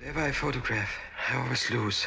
Whenever I photograph, I always lose.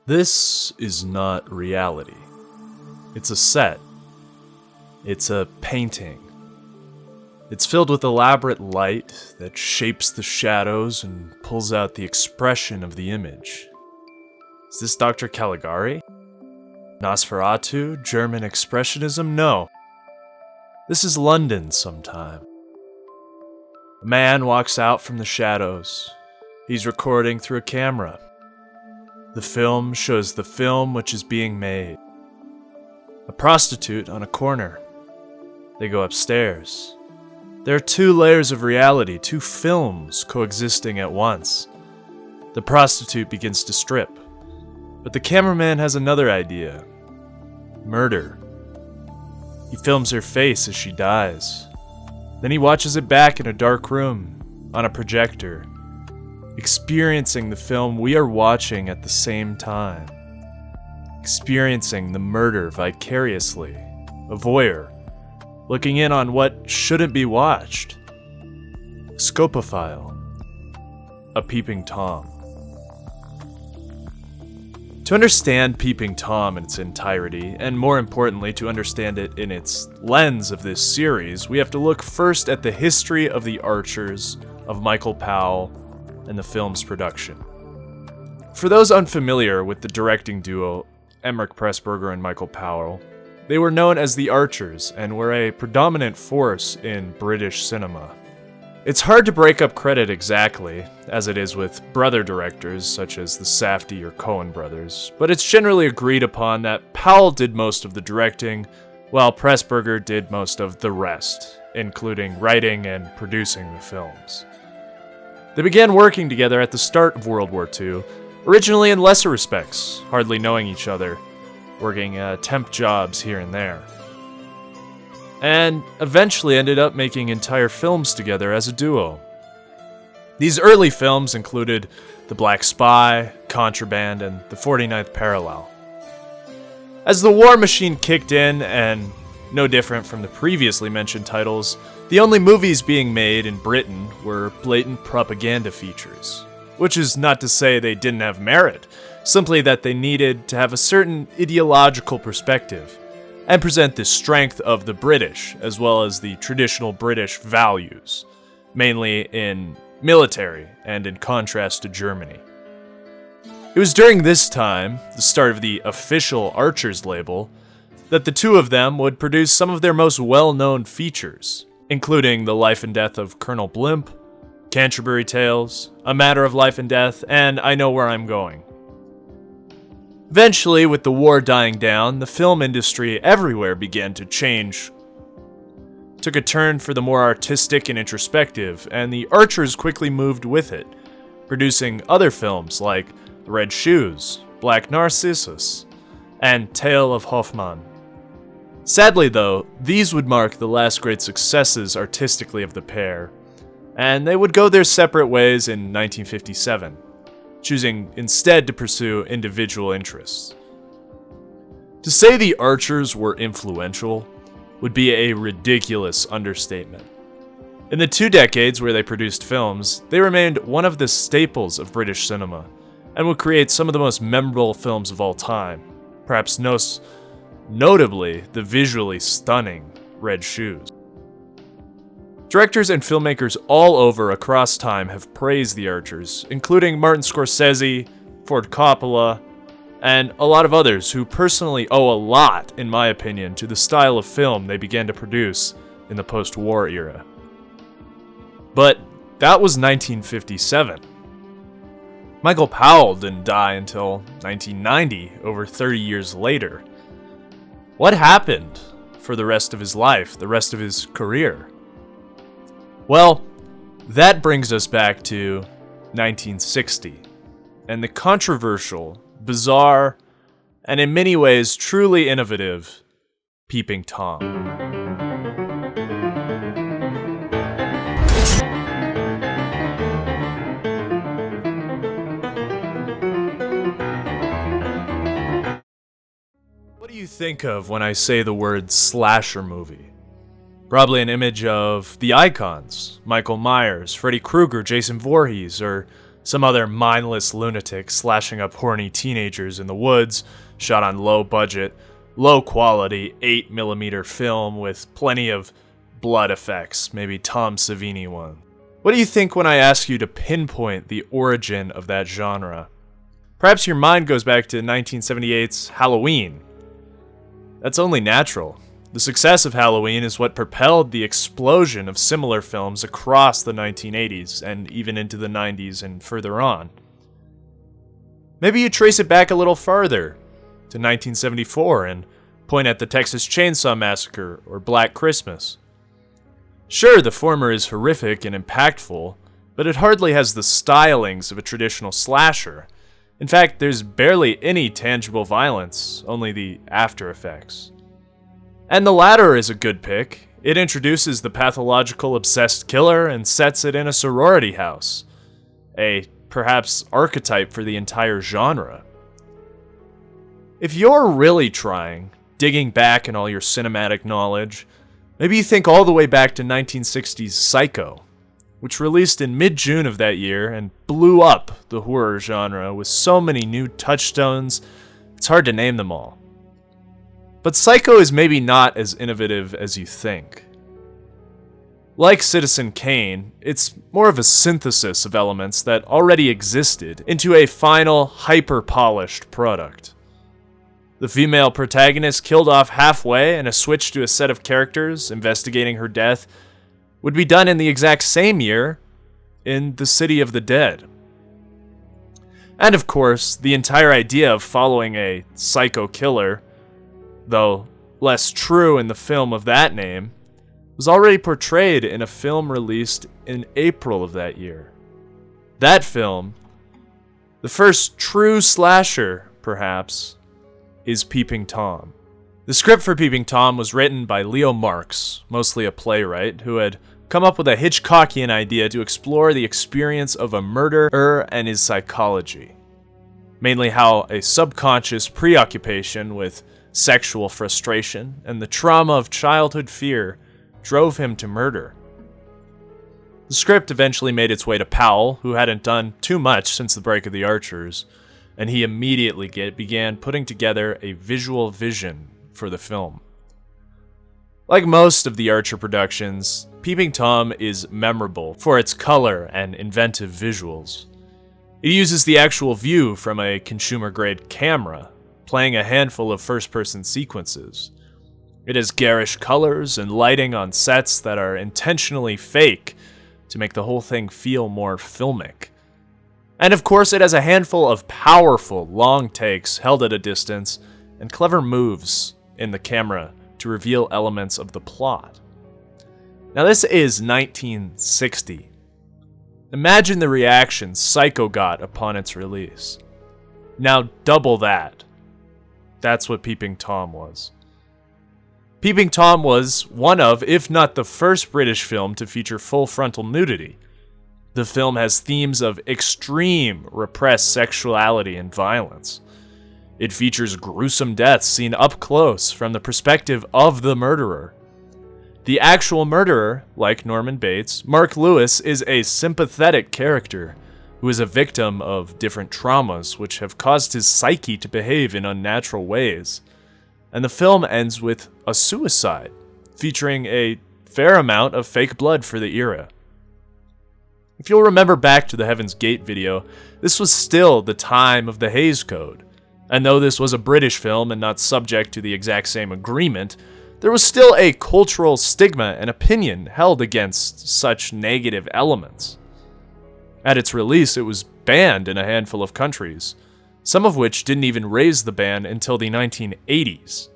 This is not reality. It's a set. It's a painting. It's filled with elaborate light that shapes the shadows and pulls out the expression of the image. Is this Dr. Caligari? Nosferatu? German Expressionism? No. This is London sometime. A man walks out from the shadows. He's recording through a camera. The film shows the film which is being made. A prostitute on a corner. They go upstairs. There are two layers of reality, two films coexisting at once. The prostitute begins to strip, but the cameraman has another idea. Murder. He films her face as she dies. Then he watches it back in a dark room, on a projector, experiencing the film we are watching at the same time. Experiencing the murder vicariously. A voyeur, looking in on what shouldn't be watched. A scopophile. A Peeping Tom. To understand Peeping Tom in its entirety, and more importantly to understand it in its lens of this series, we have to look first at the history of the Archers, of Michael Powell, and the film's production. For those unfamiliar with the directing duo, Emmerich Pressburger and Michael Powell, they were known as the Archers and were a predominant force in British cinema. It's hard to break up credit exactly, as it is with brother directors such as the Safdie or Coen brothers, but it's generally agreed upon that Powell did most of the directing, while Pressburger did most of the rest, including writing and producing the films. They began working together at the start of World War II, originally in lesser respects, hardly knowing each other, working temp jobs here and there, and eventually ended up making entire films together as a duo. These early films included The Black Spy, Contraband, and The 49th Parallel. As the war machine kicked in, and no different from the previously mentioned titles, the only movies being made in Britain were blatant propaganda features. Which is not to say they didn't have merit, simply that they needed to have a certain ideological perspective, and present the strength of the British, as well as the traditional British values, mainly in military and in contrast to Germany. It was during this time, the start of the official Archers label, that the two of them would produce some of their most well-known features, including The Life and Death of Colonel Blimp, Canterbury Tales, A Matter of Life and Death, and I Know Where I'm Going. Eventually, with the war dying down, the film industry everywhere began to change, took a turn for the more artistic and introspective, and the Archers quickly moved with it, producing other films like The Red Shoes, Black Narcissus, and Tale of Hoffmann. Sadly though, these would mark the last great successes artistically of the pair, and they would go their separate ways in 1957, choosing instead to pursue individual interests. To say the Archers were influential would be a ridiculous understatement. In the 2 decades where they produced films, they remained one of the staples of British cinema, and would create some of the most memorable films of all time, perhaps notably the visually stunning Red Shoes. Directors and filmmakers all over across time have praised the Archers, including Martin Scorsese, Ford Coppola, and a lot of others who personally owe a lot, in my opinion, to the style of film they began to produce in the post-war era. But that was 1957. Michael Powell didn't die until 1990, over 30 years later. What happened for the rest of his life, the rest of his career? Well, that brings us back to 1960, and the controversial, bizarre, and in many ways truly innovative Peeping Tom. What do you think of when I say the word slasher movie? Probably an image of the icons, Michael Myers, Freddy Krueger, Jason Voorhees, or some other mindless lunatic slashing up horny teenagers in the woods, shot on low budget, low quality 8mm film with plenty of blood effects, maybe Tom Savini one. What do you think when I ask you to pinpoint the origin of that genre? Perhaps your mind goes back to 1978's Halloween. That's only natural. The success of Halloween is what propelled the explosion of similar films across the 1980s and even into the 90s and further on. Maybe you trace it back a little farther, to 1974, and point at the Texas Chainsaw Massacre or Black Christmas. Sure, the former is horrific and impactful, but it hardly has the stylings of a traditional slasher. In fact, there's barely any tangible violence, only the after effects. And the latter is a good pick. It introduces the pathological obsessed killer and sets it in a sorority house, a perhaps archetype for the entire genre. If you're really trying, digging back in all your cinematic knowledge, maybe you think all the way back to 1960's Psycho, which released in mid-June of that year and blew up the horror genre with so many new touchstones, it's hard to name them all. But Psycho is maybe not as innovative as you think. Like Citizen Kane, it's more of a synthesis of elements that already existed into a final, hyper-polished product. The female protagonist killed off halfway, and a switch to a set of characters investigating her death would be done in the exact same year in The City of the Dead. And of course, the entire idea of following a psycho killer, though less true in the film of that name, was already portrayed in a film released in April of that year. That film, the first true slasher, perhaps, is Peeping Tom. The script for Peeping Tom was written by Leo Marks, mostly a playwright, who had come up with a Hitchcockian idea to explore the experience of a murderer and his psychology. Mainly how a subconscious preoccupation with sexual frustration and the trauma of childhood fear drove him to murder. The script eventually made its way to Powell, who hadn't done too much since the break of the Archers, and he immediately began putting together a visual vision for the film. Like most of the Archer productions, Peeping Tom is memorable for its color and inventive visuals. It uses the actual view from a consumer-grade camera, playing a handful of first-person sequences. It has garish colors and lighting on sets that are intentionally fake to make the whole thing feel more filmic. And of course, it has a handful of powerful, long takes held at a distance and clever moves in the camera to reveal elements of the plot. Now, this is 1960. Imagine the reaction Psycho got upon its release. Now, double that. That's what Peeping Tom was. Peeping Tom was one of, if not the first British film to feature full frontal nudity. The film has themes of extreme repressed sexuality and violence. It features gruesome deaths seen up close from the perspective of the murderer. The actual murderer, like Norman Bates, Mark Lewis, is a sympathetic character who is a victim of different traumas which have caused his psyche to behave in unnatural ways. And the film ends with a suicide, featuring a fair amount of fake blood for the era. If you'll remember back to the Heaven's Gate video, this was still the time of the Hays Code. And though this was a British film and not subject to the exact same agreement, there was still a cultural stigma and opinion held against such negative elements. At its release, it was banned in a handful of countries, some of which didn't even raise the ban until the 1980s.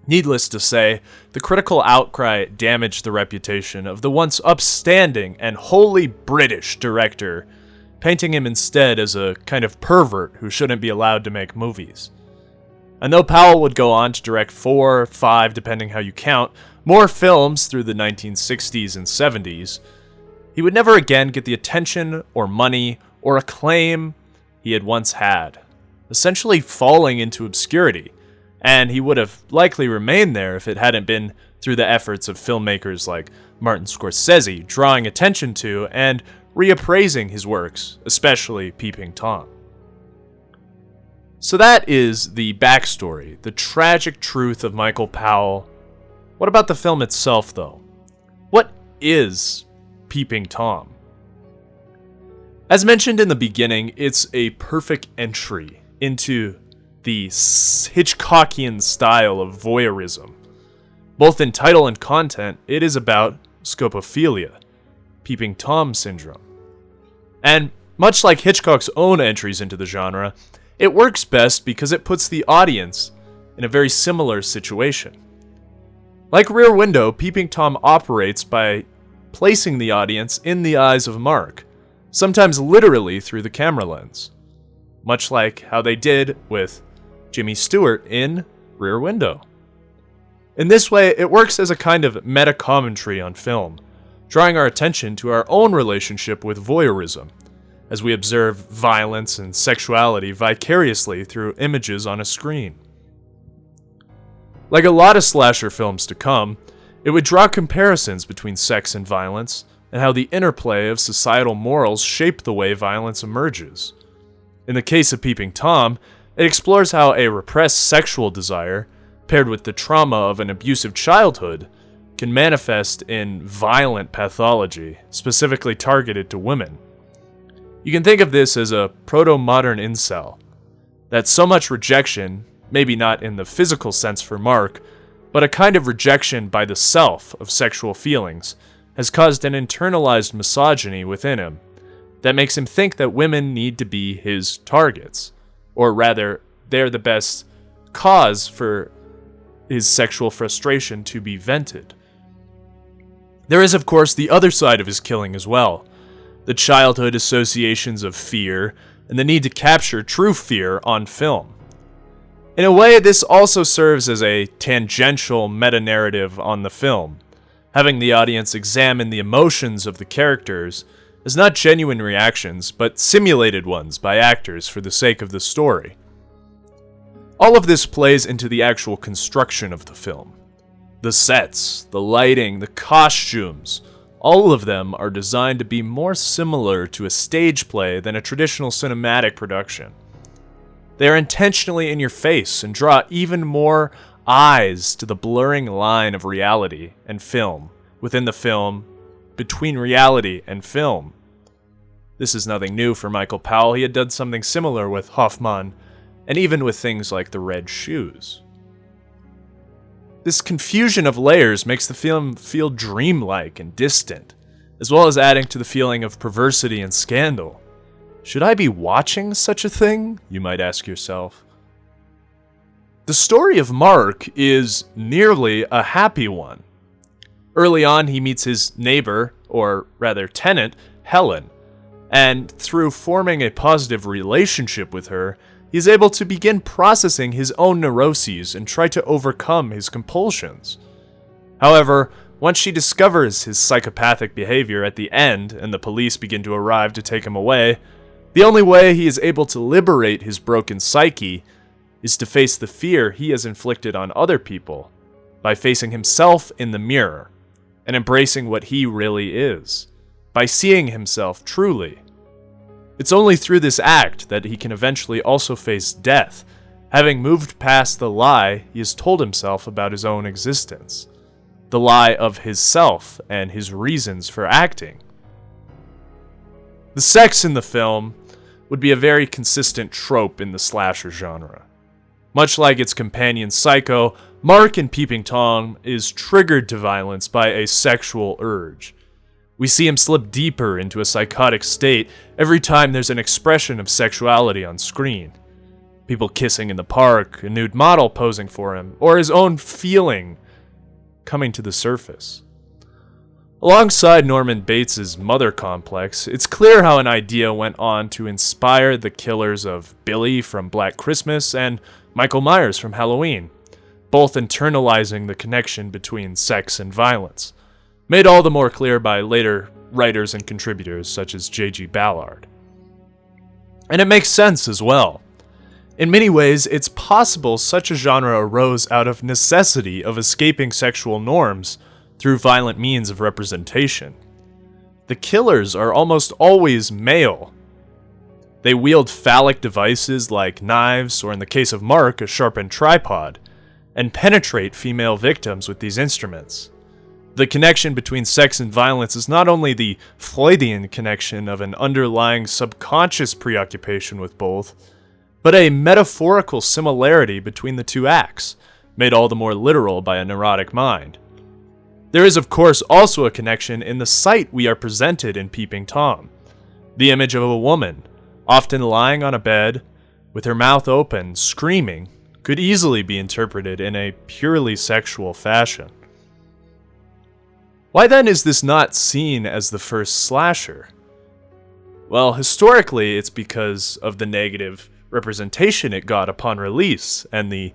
Needless to say, the critical outcry damaged the reputation of the once upstanding and wholly British director, painting him instead as a kind of pervert who shouldn't be allowed to make movies. And though Powell would go on to direct 4 or 5, depending how you count, more films through the 1960s and 70s, he would never again get the attention or money or acclaim he had once had, essentially falling into obscurity, and he would have likely remained there if it hadn't been through the efforts of filmmakers like Martin Scorsese drawing attention to and reappraising his works, especially Peeping Tom. So that is the backstory, the tragic truth of Michael Powell. What about the film itself, though? What is Peeping Tom? As mentioned in the beginning, it's a perfect entry into the Hitchcockian style of voyeurism. Both in title and content, it is about scopophilia, Peeping Tom syndrome. And much like Hitchcock's own entries into the genre, it works best because it puts the audience in a very similar situation. Like Rear Window, Peeping Tom operates by placing the audience in the eyes of Mark, sometimes literally through the camera lens, much like how they did with Jimmy Stewart in Rear Window. In this way, it works as a kind of meta-commentary on film, drawing our attention to our own relationship with voyeurism, as we observe violence and sexuality vicariously through images on a screen. Like a lot of slasher films to come, it would draw comparisons between sex and violence, and how the interplay of societal morals shape the way violence emerges. In the case of Peeping Tom, it explores how a repressed sexual desire, paired with the trauma of an abusive childhood, can manifest in violent pathology, specifically targeted to women. You can think of this as a proto-modern incel. That so much rejection, maybe not in the physical sense for Mark, but a kind of rejection by the self of sexual feelings, has caused an internalized misogyny within him that makes him think that women need to be his targets, or rather, they're the best cause for his sexual frustration to be vented. There is, of course, the other side of his killing as well, the childhood associations of fear and the need to capture true fear on film. In a way, this also serves as a tangential meta-narrative on the film, having the audience examine the emotions of the characters as not genuine reactions, but simulated ones by actors for the sake of the story. All of this plays into the actual construction of the film. The sets, the lighting, the costumes, all of them are designed to be more similar to a stage play than a traditional cinematic production. They are intentionally in your face and draw even more eyes to the blurring line of reality and film, within the film, between reality and film. This is nothing new for Michael Powell. He had done something similar with Hoffman, and even with things like The Red Shoes. This confusion of layers makes the film feel dreamlike and distant, as well as adding to the feeling of perversity and scandal. Should I be watching such a thing? You might ask yourself. The story of Mark is nearly a happy one. Early on, he meets his neighbor, or rather tenant, Helen, and through forming a positive relationship with her, he is able to begin processing his own neuroses and try to overcome his compulsions. However, once she discovers his psychopathic behavior at the end and the police begin to arrive to take him away, the only way he is able to liberate his broken psyche is to face the fear he has inflicted on other people by facing himself in the mirror and embracing what he really is, by seeing himself truly. It's only through this act that he can eventually also face death, having moved past the lie he has told himself about his own existence, the lie of his self and his reasons for acting. The sex in the film would be a very consistent trope in the slasher genre. Much like its companion Psycho, Mark in Peeping Tom is triggered to violence by a sexual urge. We see him slip deeper into a psychotic state every time there's an expression of sexuality on screen. People kissing in the park, a nude model posing for him, or his own feeling coming to the surface. Alongside Norman Bates's mother complex, it's clear how an idea went on to inspire the killers of Billy from Black Christmas and Michael Myers from Halloween, both internalizing the connection between sex and violence, made all the more clear by later writers and contributors such as J.G. Ballard. And it makes sense as well. In many ways, it's possible such a genre arose out of necessity of escaping sexual norms through violent means of representation. The killers are almost always male. They wield phallic devices like knives, or in the case of Mark, a sharpened tripod, and penetrate female victims with these instruments. The connection between sex and violence is not only the Freudian connection of an underlying subconscious preoccupation with both, but a metaphorical similarity between the two acts, made all the more literal by a neurotic mind. There is, of course, also a connection in the sight we are presented in Peeping Tom. The image of a woman, often lying on a bed, with her mouth open, screaming, could easily be interpreted in a purely sexual fashion. Why then is this not seen as the first slasher? Well, historically, it's because of the negative representation it got upon release and the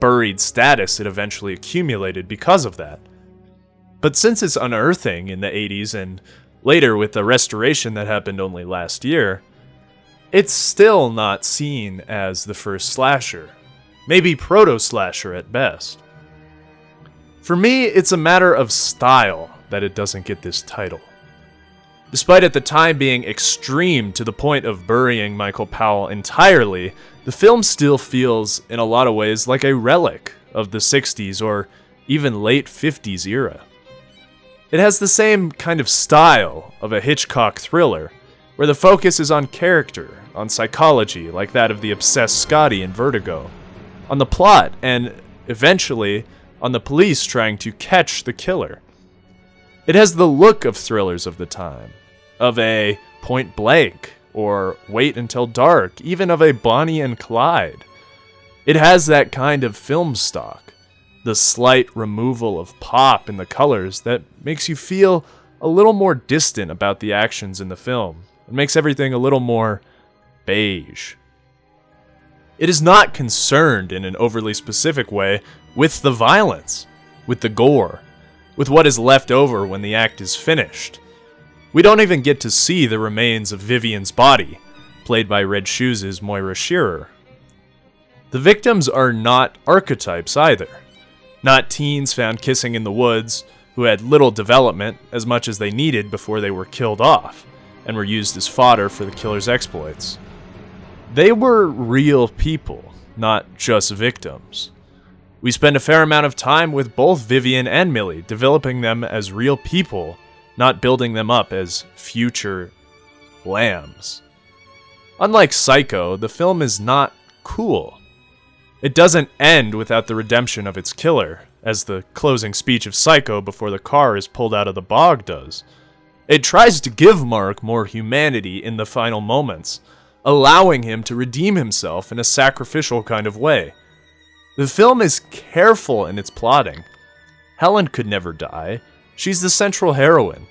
buried status it eventually accumulated because of that. But since its unearthing in the 80s and later with the restoration that happened only last year, it's still not seen as the first slasher, maybe proto-slasher at best. For me, it's a matter of style that it doesn't get this title. Despite at the time being extreme to the point of burying Michael Powell entirely, the film still feels, in a lot of ways, like a relic of the 60s or even late 50s era. It has the same kind of style of a Hitchcock thriller, where the focus is on character, on psychology, like that of the obsessed Scotty in Vertigo, on the plot, and eventually on the police trying to catch the killer. It has the look of thrillers of the time, of a Point Blank, or Wait Until Dark, even of a Bonnie and Clyde. It has that kind of film stock, the slight removal of pop in the colors that makes you feel a little more distant about the actions in the film. It makes everything a little more beige. It is not concerned in an overly specific way with the violence, with the gore, with what is left over when the act is finished. We don't even get to see the remains of Vivian's body, played by Red Shoes' Moira Shearer. The victims are not archetypes either. Not teens found kissing in the woods, who had little development as much as they needed before they were killed off, and were used as fodder for the killer's exploits. They were real people, not just victims. We spend a fair amount of time with both Vivian and Millie, developing them as real people, not building them up as future lambs. Unlike Psycho, the film is not cool. It doesn't end without the redemption of its killer, as the closing speech of Psycho before the car is pulled out of the bog does. It tries to give Mark more humanity in the final moments, allowing him to redeem himself in a sacrificial kind of way. The film is careful in its plotting. Helen could never die. She's the central heroine.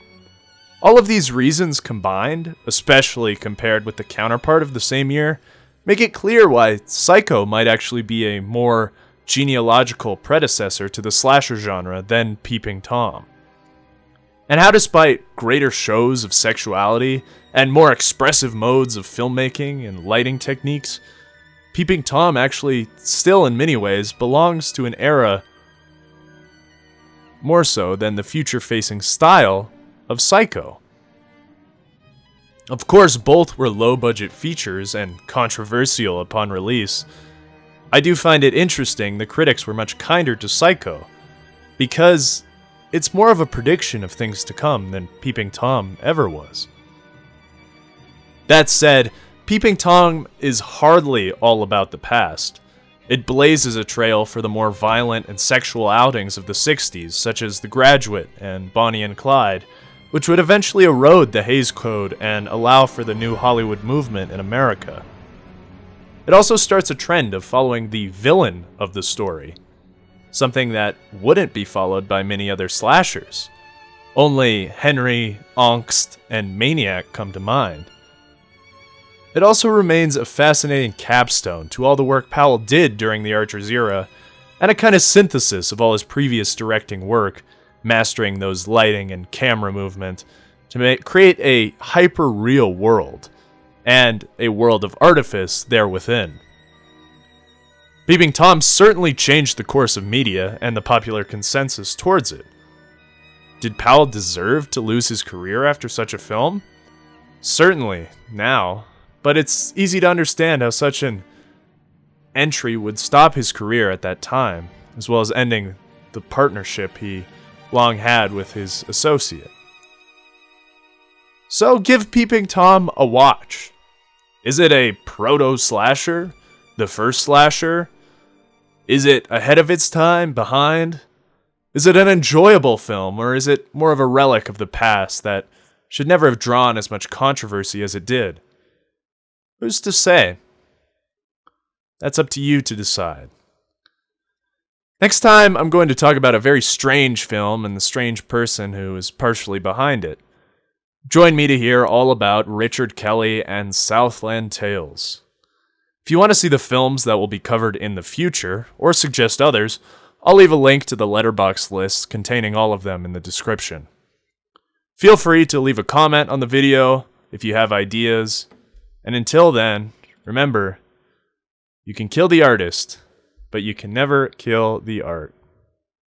All of these reasons combined, especially compared with the counterpart of the same year, make it clear why Psycho might actually be a more genealogical predecessor to the slasher genre than Peeping Tom. And how, despite greater shows of sexuality and more expressive modes of filmmaking and lighting techniques, Peeping Tom actually still in many ways belongs to an era more so than the future-facing style of Psycho. Of course, both were low-budget features and controversial upon release. I do find it interesting the critics were much kinder to Psycho, because it's more of a prediction of things to come than Peeping Tom ever was. That said, Peeping Tom is hardly all about the past. It blazes a trail for the more violent and sexual outings of the 60s, such as The Graduate and Bonnie and Clyde, which would eventually erode the Hays Code and allow for the new Hollywood movement in America. It also starts a trend of following the villain of the story, something that wouldn't be followed by many other slashers. Only Henry, Angst, and Maniac come to mind. It also remains a fascinating capstone to all the work Powell did during the Archer's era, and a kind of synthesis of all his previous directing work, mastering those lighting and camera movement to create a hyper-real world, and a world of artifice there within. Peeping Tom certainly changed the course of media and the popular consensus towards it. Did Powell deserve to lose his career after such a film? Certainly, now. But it's easy to understand how such an entry would stop his career at that time, as well as ending the partnership he long had with his associate. So give Peeping Tom a watch. Is it a proto-slasher? The first slasher? Is it ahead of its time? Behind? Is it an enjoyable film, or is it more of a relic of the past that should never have drawn as much controversy as it did? Who's to say? That's up to you to decide. Next time, I'm going to talk about a very strange film and the strange person who is partially behind it. Join me to hear all about Richard Kelly and Southland Tales. If you want to see the films that will be covered in the future, or suggest others, I'll leave a link to the letterbox list containing all of them in the description. Feel free to leave a comment on the video if you have ideas. And until then, remember, you can kill the artist, but you can never kill the art.